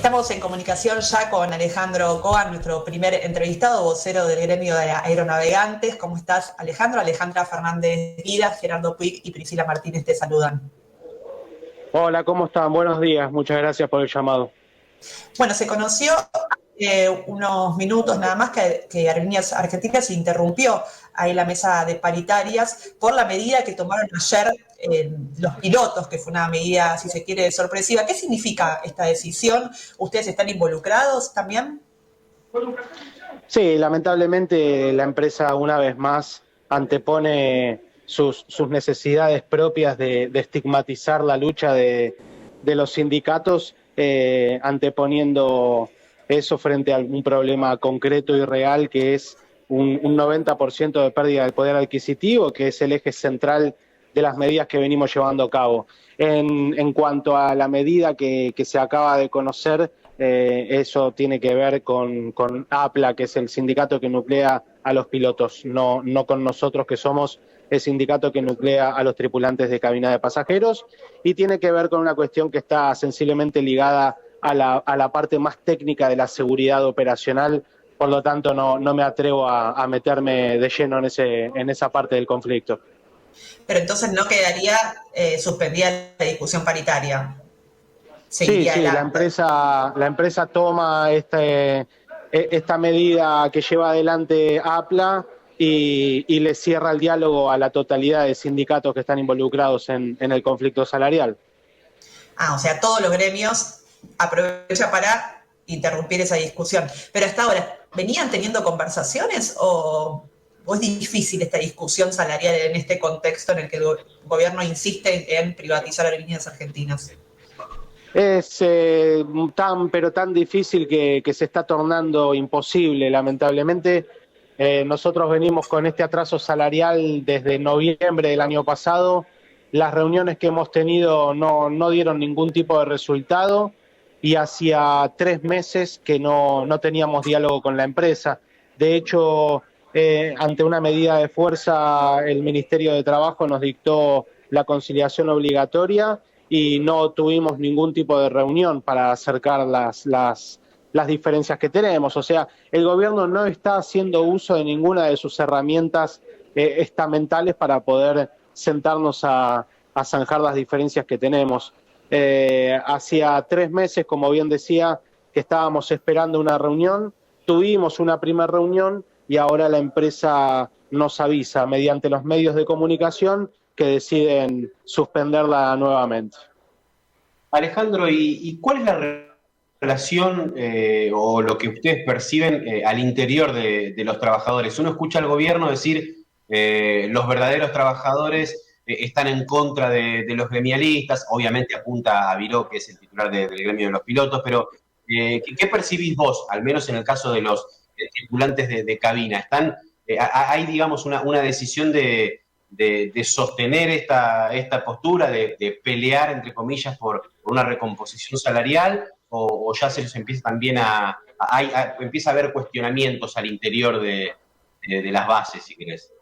Estamos en comunicación ya con Alejandro Cogan, nuestro primer entrevistado, vocero del gremio de aeronavegantes. ¿Cómo estás, Alejandro? Alejandra Fernández Guida, Gerardo Puig y Priscila Martínez te saludan. Hola, ¿cómo están? Buenos días, muchas gracias por el llamado. Bueno, se conoció unos minutos nada más que Aerolíneas Argentinas se interrumpió ahí la mesa de paritarias por la medida que tomaron ayer los pilotos, que fue una medida, si se quiere, sorpresiva. ¿Qué significa esta decisión? ¿Ustedes están involucrados también? Sí, lamentablemente la empresa una vez más antepone sus necesidades propias de estigmatizar la lucha de los sindicatos, anteponiendo eso frente a algún problema concreto y real que es un 90% de pérdida del poder adquisitivo, que es el eje central de las medidas que venimos llevando a cabo. En cuanto a la medida que se acaba de conocer, eso tiene que ver con APLA, que es el sindicato que nuclea a los pilotos, no con nosotros, que somos el sindicato que nuclea a los tripulantes de cabina de pasajeros, y tiene que ver con una cuestión que está sensiblemente ligada a la parte más técnica de la seguridad operacional. Por lo tanto, no me atrevo a meterme de lleno en esa parte del conflicto. Pero entonces no quedaría suspendida la discusión paritaria. Sí, Seguiría sí, adelante. la empresa toma esta medida que lleva adelante APLA y le cierra el diálogo a la totalidad de sindicatos que están involucrados en el conflicto salarial. O sea, todos los gremios aprovechan para interrumpir esa discusión. Pero hasta ahora, ¿venían teniendo conversaciones o es difícil esta discusión salarial en este contexto en el que el gobierno insiste en privatizar Aerolíneas Argentinas? Es pero tan difícil que se está tornando imposible, lamentablemente. Nosotros venimos con este atraso salarial desde noviembre del año pasado. Las reuniones que hemos tenido no dieron ningún tipo de resultado y hacía 3 meses que no teníamos diálogo con la empresa. De hecho, ante una medida de fuerza, el Ministerio de Trabajo nos dictó la conciliación obligatoria y no tuvimos ningún tipo de reunión para acercar las diferencias que tenemos. O sea, el gobierno no está haciendo uso de ninguna de sus herramientas estamentales para poder sentarnos a zanjar las diferencias que tenemos. Hacía 3 meses, como bien decía, que estábamos esperando una reunión, tuvimos una primera reunión y ahora la empresa nos avisa mediante los medios de comunicación que deciden suspenderla nuevamente. Alejandro, ¿y cuál es la relación o lo que ustedes perciben al interior de los trabajadores? Uno escucha al gobierno decir los verdaderos trabajadores están en contra de los gremialistas, obviamente apunta a Viró, que es el titular del gremio de los pilotos, pero ¿qué percibís vos, al menos en el caso de los tripulantes de cabina? ¿Hay, digamos, una decisión de sostener esta postura, de pelear, entre comillas, por una recomposición salarial, o ya se les empieza también empieza a haber cuestionamientos al interior de las bases, si querés?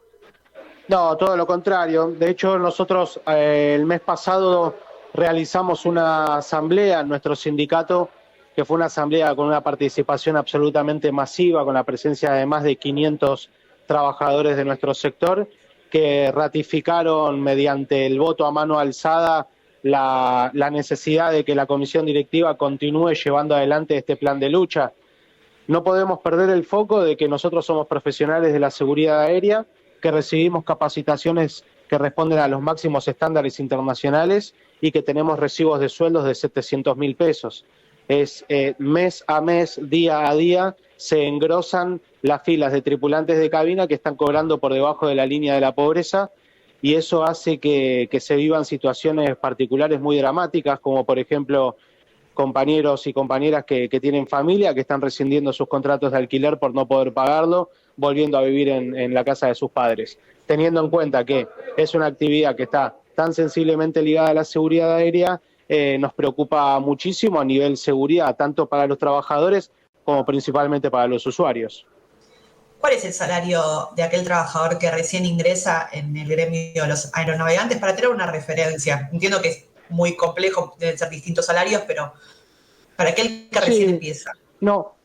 No, todo lo contrario. De hecho, nosotros el mes pasado realizamos una asamblea en nuestro sindicato, que fue una asamblea con una participación absolutamente masiva, con la presencia de más de 500 trabajadores de nuestro sector, que ratificaron mediante el voto a mano alzada la necesidad de que la comisión directiva continúe llevando adelante este plan de lucha. No podemos perder el foco de que nosotros somos profesionales de la seguridad aérea, que recibimos capacitaciones que responden a los máximos estándares internacionales y que tenemos recibos de sueldos de 700.000 pesos. Es mes a mes, día a día, se engrosan las filas de tripulantes de cabina que están cobrando por debajo de la línea de la pobreza, y eso hace que se vivan situaciones particulares muy dramáticas, como por ejemplo compañeros y compañeras que tienen familia, que están rescindiendo sus contratos de alquiler por no poder pagarlo, volviendo a vivir en la casa de sus padres. Teniendo en cuenta que es una actividad que está tan sensiblemente ligada a la seguridad aérea, nos preocupa muchísimo a nivel seguridad, tanto para los trabajadores como principalmente para los usuarios. ¿Cuál es el salario de aquel trabajador que recién ingresa en el gremio de los aeronavegantes? Para tener una referencia. Entiendo que es muy complejo, deben ser distintos salarios, pero para aquel que recién empieza. No,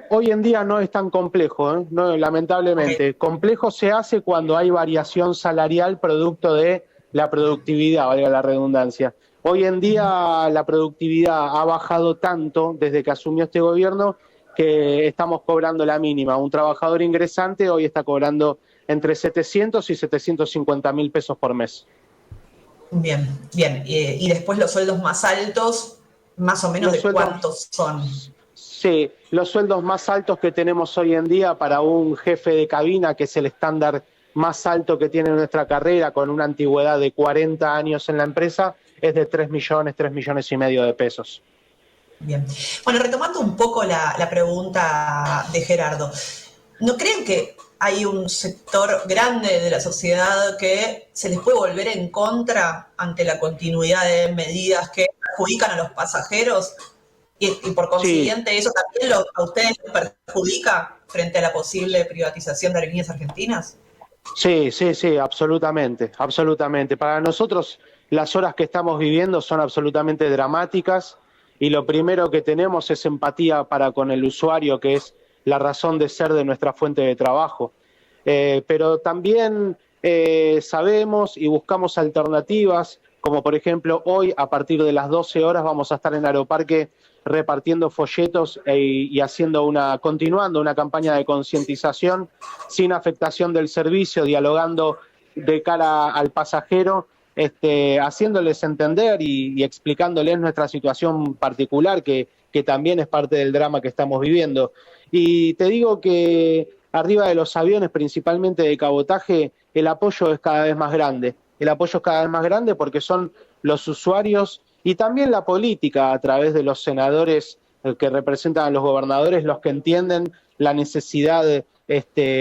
hoy en día no es tan complejo, ¿eh? No, lamentablemente. Okay. Complejo se hace cuando hay variación salarial producto de la productividad, valga la redundancia. Hoy en día la productividad ha bajado tanto desde que asumió este gobierno que estamos cobrando la mínima. Un trabajador ingresante hoy está cobrando entre 700 y 750 mil pesos por mes. Bien, bien. Y después los sueldos más altos, más o menos de cuántos son. Sí, los sueldos más altos que tenemos hoy en día para un jefe de cabina, que es el estándar más alto que tiene nuestra carrera, con una antigüedad de 40 años en la empresa, es de 3 millones y medio de pesos. Bien. Bueno, retomando un poco la pregunta de Gerardo, ¿no creen que hay un sector grande de la sociedad que se les puede volver en contra ante la continuidad de medidas que perjudican a los pasajeros? Y por consiguiente, sí, ¿eso también a ustedes les perjudica frente a la posible privatización de Aerolíneas Argentinas? Sí, absolutamente, absolutamente. Para nosotros las horas que estamos viviendo son absolutamente dramáticas y lo primero que tenemos es empatía para con el usuario, que es la razón de ser de nuestra fuente de trabajo. Pero también sabemos y buscamos alternativas, como por ejemplo hoy a partir de las 12 horas vamos a estar en Aeroparque repartiendo folletos y continuando una campaña de concientización sin afectación del servicio, dialogando de cara al pasajero, haciéndoles entender y explicándoles nuestra situación particular, que también es parte del drama que estamos viviendo. Y te digo que arriba de los aviones, principalmente de cabotaje, el apoyo es cada vez más grande. El apoyo es cada vez más grande porque son los usuarios y también la política, a través de los senadores que representan a los gobernadores, los que entienden la necesidad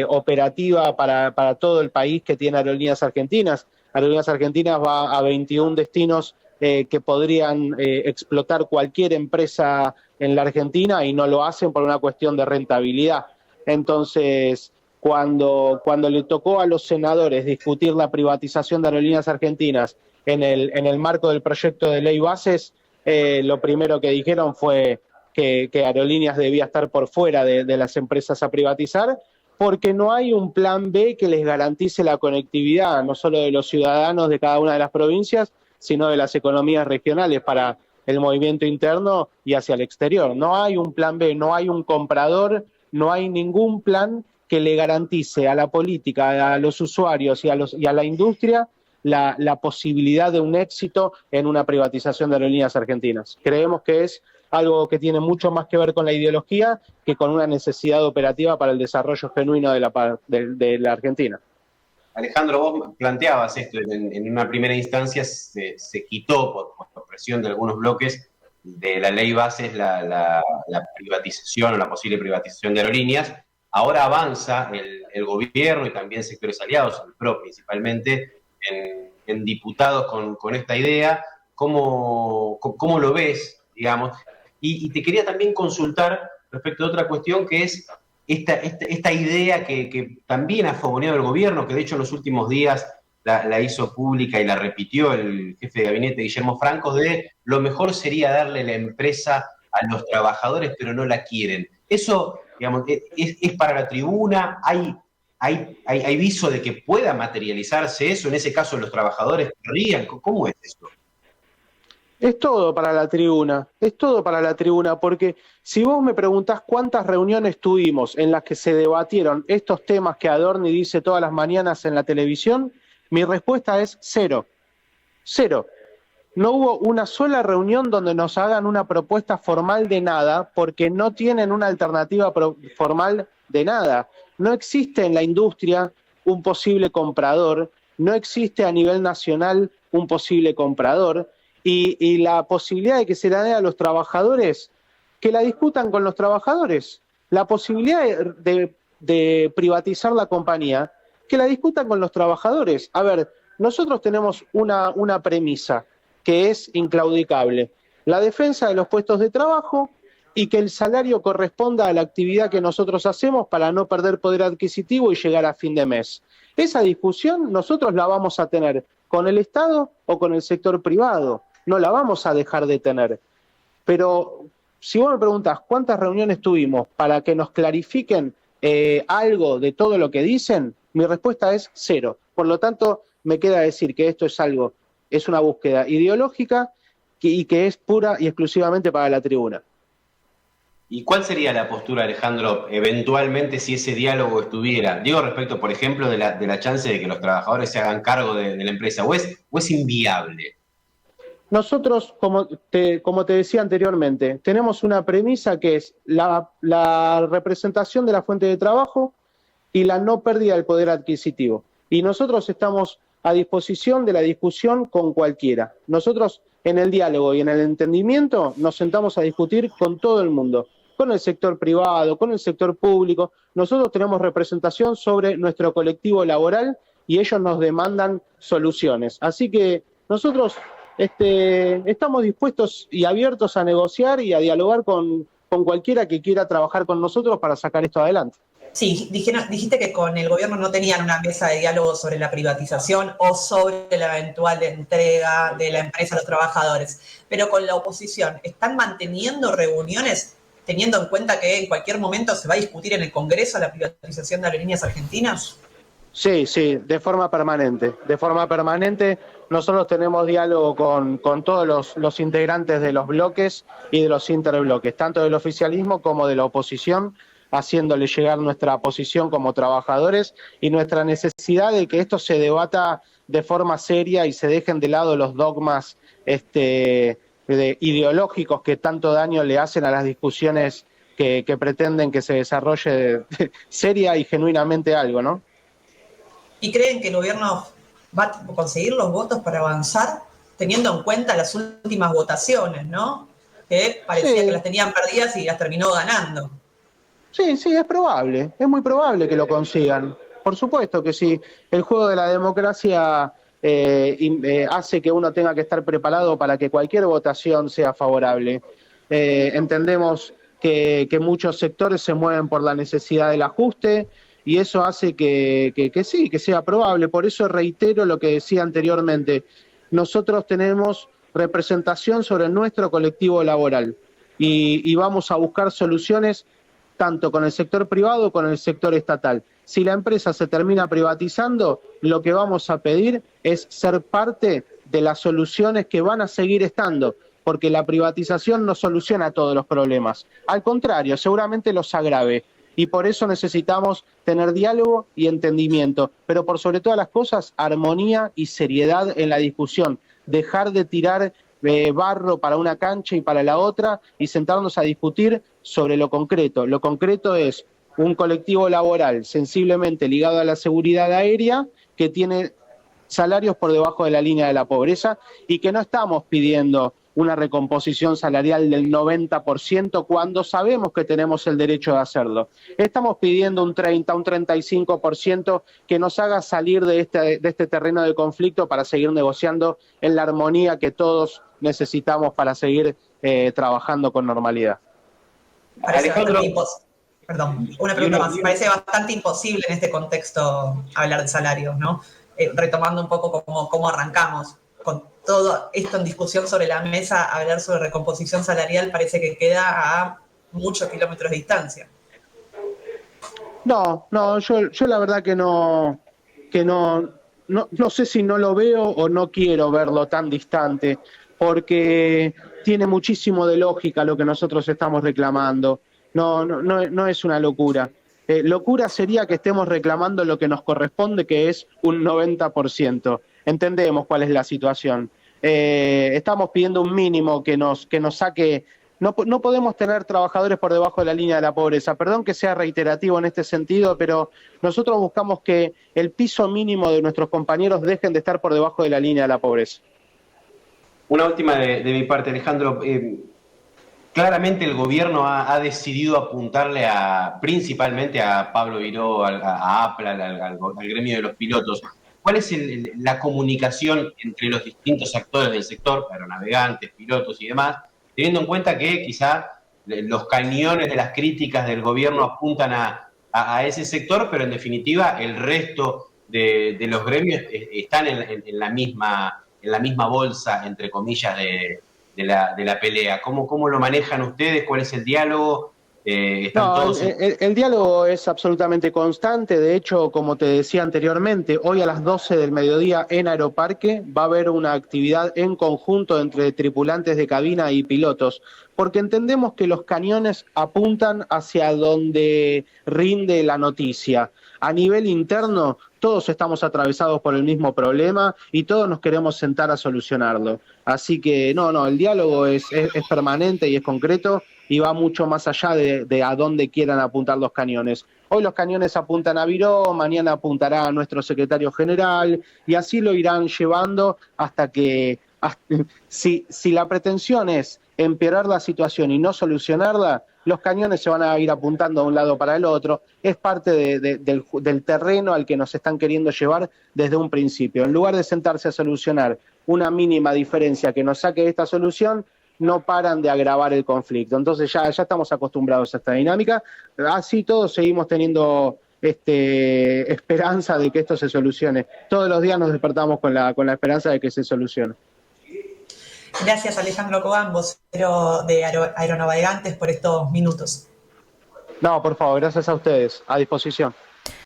operativa para todo el país que tiene Aerolíneas Argentinas. Aerolíneas Argentinas va a 21 destinos que podrían explotar cualquier empresa en la Argentina y no lo hacen por una cuestión de rentabilidad. Entonces, cuando le tocó a los senadores discutir la privatización de Aerolíneas Argentinas en el marco del proyecto de ley bases, lo primero que dijeron fue que Aerolíneas debía estar por fuera de las empresas a privatizar, porque no hay un plan B que les garantice la conectividad, no solo de los ciudadanos de cada una de las provincias, sino de las economías regionales para el movimiento interno y hacia el exterior. No hay un plan B, no hay un comprador, no hay ningún plan que le garantice a la política, a los usuarios y a la industria la posibilidad de un éxito en una privatización de Aerolíneas Argentinas. Creemos que es algo que tiene mucho más que ver con la ideología que con una necesidad operativa para el desarrollo genuino de la Argentina. Alejandro, vos planteabas esto, en una primera instancia se quitó por presión de algunos bloques de la ley bases la privatización o la posible privatización de aerolíneas. Ahora avanza el gobierno y también sectores aliados, el PRO principalmente, en diputados con esta idea. ¿Cómo lo ves, digamos? Y te quería también consultar respecto a otra cuestión que es esta idea que también ha fogoneado el gobierno, que de hecho en los últimos días la hizo pública y la repitió el jefe de gabinete Guillermo Franco, de lo mejor sería darle la empresa a los trabajadores, pero no la quieren. Eso, digamos, es para la tribuna. ¿Hay viso de que pueda materializarse eso? En ese caso, los trabajadores querrían. ¿Cómo es eso? Es todo para la tribuna, porque si vos me preguntás cuántas reuniones tuvimos en las que se debatieron estos temas que Adorni dice todas las mañanas en la televisión, mi respuesta es cero. No hubo una sola reunión donde nos hagan una propuesta formal de nada, porque no tienen una alternativa formal de nada. No existe en la industria un posible comprador, no existe a nivel nacional un posible comprador, y la posibilidad de que se la dé a los trabajadores, que la discutan con los trabajadores. La posibilidad de privatizar la compañía, que la discutan con los trabajadores. A ver, nosotros tenemos una premisa que es inclaudicable: la defensa de los puestos de trabajo y que el salario corresponda a la actividad que nosotros hacemos para no perder poder adquisitivo y llegar a fin de mes. Esa discusión nosotros la vamos a tener con el Estado o con el sector privado, no la vamos a dejar de tener. Pero si vos me preguntás cuántas reuniones tuvimos para que nos clarifiquen algo de todo lo que dicen, mi respuesta es 0. Por lo tanto, me queda decir que esto es una búsqueda ideológica y que es pura y exclusivamente para la tribuna. ¿Y cuál sería la postura, Alejandro, eventualmente si ese diálogo estuviera? Digo respecto, por ejemplo, de la chance de que los trabajadores se hagan cargo de la empresa, ¿o es inviable? Nosotros, como te decía anteriormente, tenemos una premisa que es la representación de la fuente de trabajo y la no pérdida del poder adquisitivo. Y nosotros estamos a disposición de la discusión con cualquiera. Nosotros en el diálogo y en el entendimiento nos sentamos a discutir con todo el mundo, con el sector privado, con el sector público. Nosotros tenemos representación sobre nuestro colectivo laboral y ellos nos demandan soluciones. Así que nosotros estamos dispuestos y abiertos a negociar y a dialogar con cualquiera que quiera trabajar con nosotros para sacar esto adelante. Sí, dijiste que con el gobierno no tenían una mesa de diálogo sobre la privatización o sobre la eventual entrega de la empresa a los trabajadores, pero con la oposición, ¿están manteniendo reuniones teniendo en cuenta que en cualquier momento se va a discutir en el Congreso la privatización de Aerolíneas Argentinas? Sí, de forma permanente. De forma permanente nosotros tenemos diálogo con todos los integrantes de los bloques y de los interbloques, tanto del oficialismo como de la oposición, haciéndole llegar nuestra posición como trabajadores y nuestra necesidad de que esto se debata de forma seria y se dejen de lado los dogmas ideológicos que tanto daño le hacen a las discusiones que pretenden que se desarrolle seria y genuinamente algo, ¿no? ¿Y creen que el gobierno va a conseguir los votos para avanzar, teniendo en cuenta las últimas votaciones, ¿no? Que parecía que las tenían perdidas y las terminó ganando. Sí, es probable, es muy probable que lo consigan. Por supuesto que sí. El juego de la democracia hace que uno tenga que estar preparado para que cualquier votación sea favorable. Entendemos que muchos sectores se mueven por la necesidad del ajuste y eso hace que sí, que sea probable. Por eso reitero lo que decía anteriormente. Nosotros tenemos representación sobre nuestro colectivo laboral y vamos a buscar soluciones tanto con el sector privado como con el sector estatal. Si la empresa se termina privatizando, lo que vamos a pedir es ser parte de las soluciones que van a seguir estando, porque la privatización no soluciona todos los problemas. Al contrario, seguramente los agrave. Y por eso necesitamos tener diálogo y entendimiento, pero por sobre todas las cosas, armonía y seriedad en la discusión. Dejar de tirar barro para una cancha y para la otra y sentarnos a discutir sobre lo concreto. Lo concreto es un colectivo laboral sensiblemente ligado a la seguridad aérea que tiene salarios por debajo de la línea de la pobreza y que no estamos pidiendo una recomposición salarial del 90% cuando sabemos que tenemos el derecho de hacerlo. Estamos pidiendo un 30, un 35% que nos haga salir de este terreno de conflicto para seguir negociando en la armonía que todos necesitamos para seguir trabajando con normalidad. Alejandro, perdón, una pregunta más. Parece bastante imposible en este contexto hablar de salarios, ¿no? Retomando un poco cómo arrancamos. Con todo esto en discusión sobre la mesa, hablar sobre recomposición salarial parece que queda a muchos kilómetros de distancia. No, yo la verdad que no sé si no lo veo o no quiero verlo tan distante, porque tiene muchísimo de lógica lo que nosotros estamos reclamando. No es una locura. Locura sería que estemos reclamando lo que nos corresponde, que es un 90%. Entendemos cuál es la situación. Estamos pidiendo un mínimo que nos saque. No podemos tener trabajadores por debajo de la línea de la pobreza. Perdón que sea reiterativo en este sentido, pero nosotros buscamos que el piso mínimo de nuestros compañeros dejen de estar por debajo de la línea de la pobreza. Una última de mi parte, Alejandro. Claramente el gobierno ha decidido apuntarle principalmente a Pablo Viró, a APLA, al gremio de los pilotos. ¿Cuál es la comunicación entre los distintos actores del sector, aeronavegantes, pilotos y demás, teniendo en cuenta que quizá los cañones de las críticas del gobierno apuntan a ese sector, pero en definitiva el resto de los gremios están en la misma bolsa, entre comillas, de la pelea. ¿Cómo lo manejan ustedes? ¿Cuál es el diálogo? ¿Están No, todos el diálogo es absolutamente constante. De hecho, como te decía anteriormente, hoy a las 12 del mediodía en Aeroparque va a haber una actividad en conjunto entre tripulantes de cabina y pilotos, porque entendemos que los cañones apuntan hacia donde rinde la noticia. A nivel interno, todos estamos atravesados por el mismo problema y todos nos queremos sentar a solucionarlo. Así que no, el diálogo es permanente y es concreto y va mucho más allá de a dónde quieran apuntar los cañones. Hoy los cañones apuntan a Viró, mañana apuntará a nuestro secretario general y así lo irán llevando hasta que, si la pretensión es empeorar la situación y no solucionarla, los cañones se van a ir apuntando de un lado para el otro. Es parte del terreno al que nos están queriendo llevar desde un principio. En lugar de sentarse a solucionar una mínima diferencia que nos saque de esta solución, no paran de agravar el conflicto. Entonces ya estamos acostumbrados a esta dinámica. Así todos seguimos teniendo esperanza de que esto se solucione. Todos los días nos despertamos con la esperanza de que se solucione. Gracias, Alejandro Cobán, vocero de Aeronavegantes, por estos minutos. No, por favor, gracias a ustedes. A disposición.